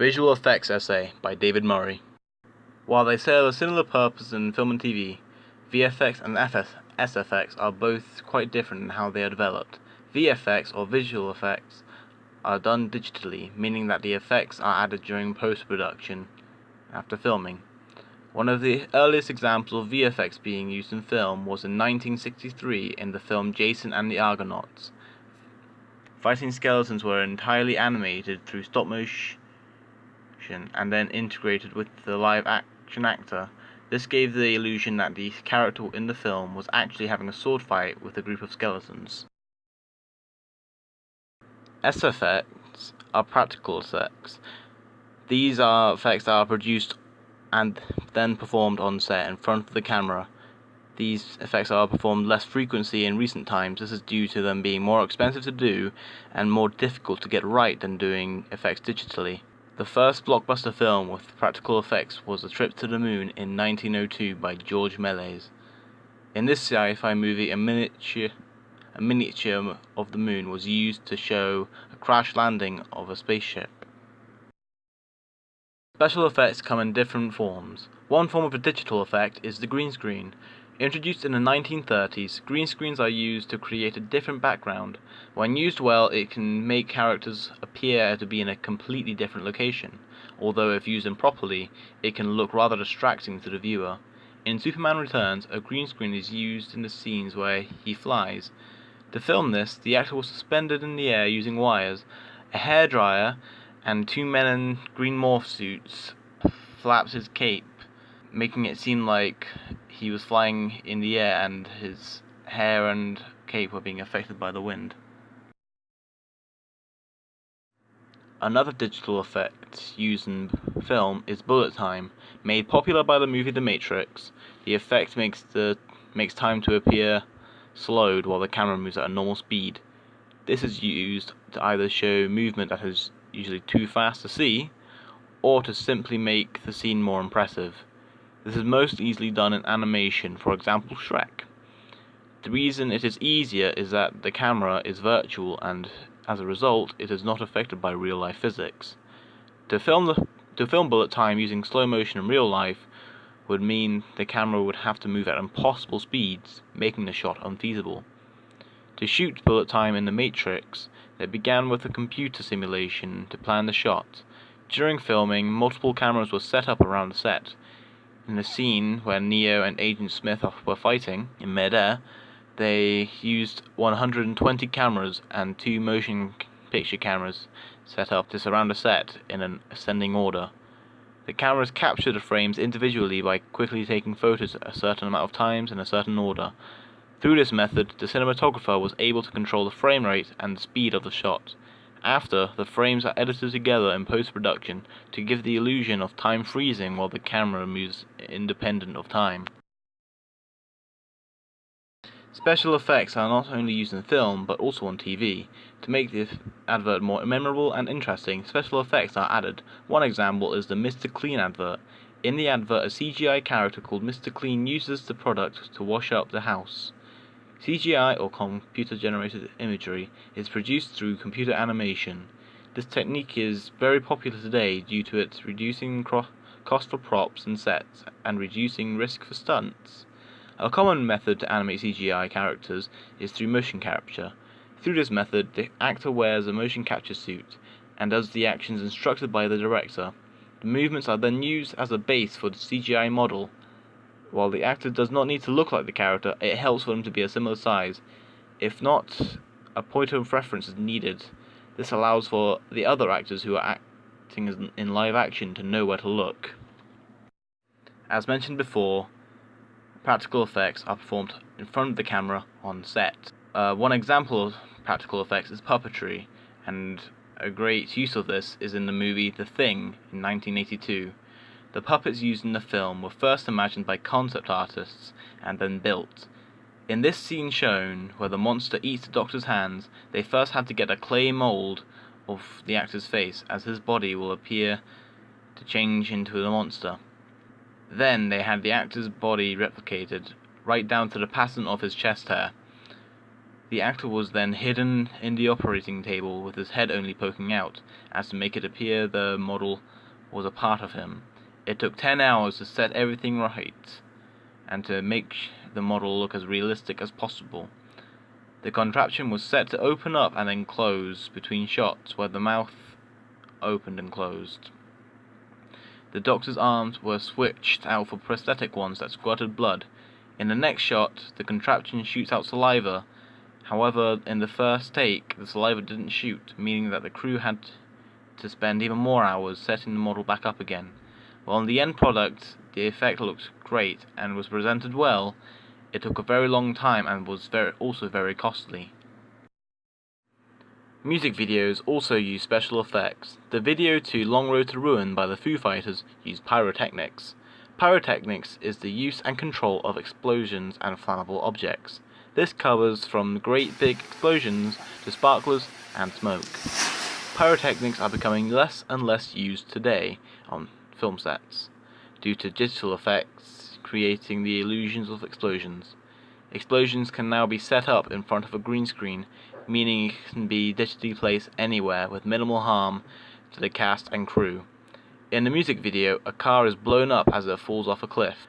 Visual Effects Essay by David Murray. While they serve a similar purpose in film and TV, VFX and SFX are both quite different in how they are developed. VFX, or visual effects, are done digitally, meaning that the effects are added during post-production after filming. One of the earliest examples of VFX being used in film was in 1963 in the film Jason and the Argonauts. Fighting skeletons were entirely animated through stop motion and then integrated with the live action actor. This gave the illusion that the character in the film was actually having a sword fight with a group of skeletons. SFX are practical effects. These are effects that are produced and then performed on set in front of the camera. These effects are performed less frequently in recent times. This is due to them being more expensive to do and more difficult to get right than doing effects digitally. The first blockbuster film with practical effects was A Trip to the Moon in 1902 by George Méliès. In this sci-fi movie, a miniature of the moon was used to show a crash landing of a spaceship. Special effects come in different forms. One form of a digital effect is the green screen. Introduced in the 1930s, green screens are used to create a different background. When used well, it can make characters appear to be in a completely different location, although if used improperly, it can look rather distracting to the viewer. In Superman Returns, a green screen is used in the scenes where he flies. To film this, the actor was suspended in the air using wires. A hairdryer and two men in green morph suits flapped his cape, making it seem like he was flying in the air and his hair and cape were being affected by the wind. Another digital effect used in film is bullet time. Made popular by the movie The Matrix, the effect makes time to appear slowed while the camera moves at a normal speed. This is used to either show movement that is usually too fast to see, or to simply make the scene more impressive. This is most easily done in animation, for example Shrek. The reason it is easier is that the camera is virtual and, as a result, it is not affected by real-life physics. To film bullet time using slow motion in real life would mean the camera would have to move at impossible speeds, making the shot unfeasible. To shoot bullet time in The Matrix, they began with a computer simulation to plan the shot. During filming, multiple cameras were set up around the set. In the scene where Neo and Agent Smith were fighting in mid-air, they used 120 cameras and 2 motion picture cameras set up to surround the set in an ascending order. The cameras captured the frames individually by quickly taking photos a certain amount of times in a certain order. Through this method, the cinematographer was able to control the frame rate and the speed of the shot. After, the frames are edited together in post-production to give the illusion of time freezing while the camera moves independent of time. Special effects are not only used in film, but also on TV. To make the advert more memorable and interesting, special effects are added. One example is the Mr. Clean advert. In the advert, a CGI character called Mr. Clean uses the product to wash up the house. CGI, or computer-generated imagery, is produced through computer animation. This technique is very popular today due to its reducing cost for props and sets and reducing risk for stunts. A common method to animate CGI characters is through motion capture. Through this method, the actor wears a motion capture suit and does the actions instructed by the director. The movements are then used as a base for the CGI model. While the actor does not need to look like the character, it helps for them to be a similar size. If not, a point of reference is needed. This allows for the other actors who are acting in live action to know where to look. As mentioned before, practical effects are performed in front of the camera on set. One example of practical effects is puppetry, and a great use of this is in the movie The Thing in 1982. The puppets used in the film were first imagined by concept artists and then built. In this scene shown, where the monster eats the doctor's hands, they first had to get a clay mold of the actor's face, as his body will appear to change into the monster. Then they had the actor's body replicated, right down to the pattern of his chest hair. The actor was then hidden in the operating table with his head only poking out, as to make it appear the model was a part of him. It took 10 hours to set everything right, and to make the model look as realistic as possible. The contraption was set to open up and then close between shots where the mouth opened and closed. The doctor's arms were switched out for prosthetic ones that squirted blood. In the next shot, the contraption shoots out saliva. However, in the first take, the saliva didn't shoot, meaning that the crew had to spend even more hours setting the model back up again. While in the end product, the effect looked great and was presented well, it took a very long time and was also very costly. Music videos also use special effects. The video to Long Road to Ruin by the Foo Fighters used pyrotechnics. Pyrotechnics is the use and control of explosions and flammable objects. This covers from great big explosions to sparklers and smoke. Pyrotechnics are becoming less and less used today on film sets, due to digital effects creating the illusions of explosions. Explosions can now be set up in front of a green screen, meaning it can be digitally placed anywhere with minimal harm to the cast and crew. In the music video, a car is blown up as it falls off a cliff.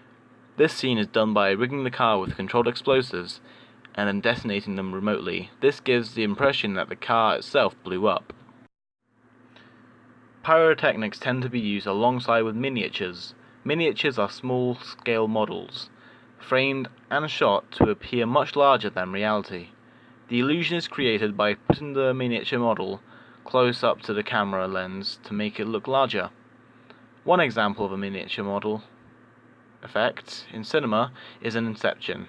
This scene is done by rigging the car with controlled explosives and then detonating them remotely. This gives the impression that the car itself blew up. Pyrotechnics tend to be used alongside with miniatures. Miniatures are small-scale models, framed and shot to appear much larger than reality. The illusion is created by putting the miniature model close up to the camera lens to make it look larger. One example of a miniature model effect in cinema is in Inception.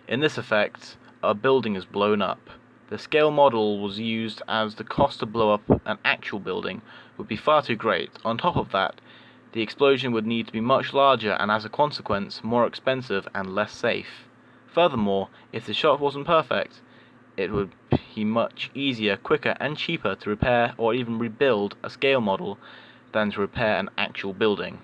In this effect, a building is blown up. The scale model was used as the cost to blow up an actual building would be far too great. On top of that, the explosion would need to be much larger and as a consequence more expensive and less safe. Furthermore, if the shot wasn't perfect, it would be much easier, quicker and cheaper to repair or even rebuild a scale model than to repair an actual building.